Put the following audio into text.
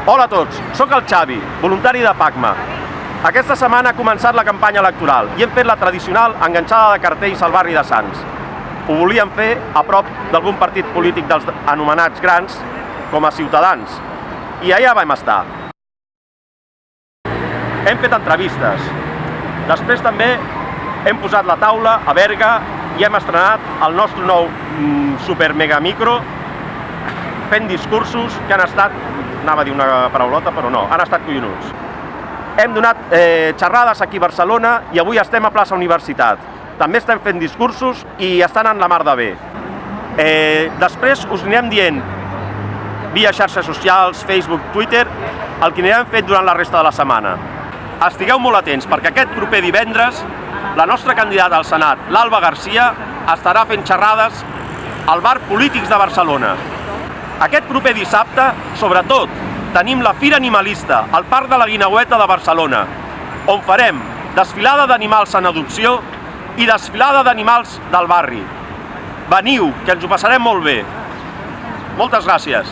Hola a tots, sóc el Xavi, voluntari de PACMA. Aquesta setmana ha començat la campanya electoral i hem fet la tradicional enganxada de cartells al barri de Sants. Ho volíem fer a prop d'algun partit polític dels anomenats grans, com a Ciutadans, i allà vam estar. Hem fet entrevistes. Després també hem posat la taula a Berga i hem estrenat el nostre nou super mega micro fent discursos que han estat, anava a dir una paraulota, però no, han estat collonuts. Hem donat xerrades aquí a Barcelona i avui estem a plaça Universitat. També estem fent discursos i estan en la mar de bé. Després us anirem dient, via xarxes socials, Facebook, Twitter, el que anirem fet durant la resta de la setmana. Estigueu molt atents, perquè aquest proper divendres la nostra candidata al Senat, l'Alba Garcia, estarà fent xerrades al bar Polítics de Barcelona. Aquest proper dissabte, sobretot, tenim la Fira Animalista al Parc de la Guineueta de Barcelona, on farem desfilada d'animals en adopció i desfilada d'animals del barri. Veniu, que ens ho passarem molt bé. Moltes gràcies.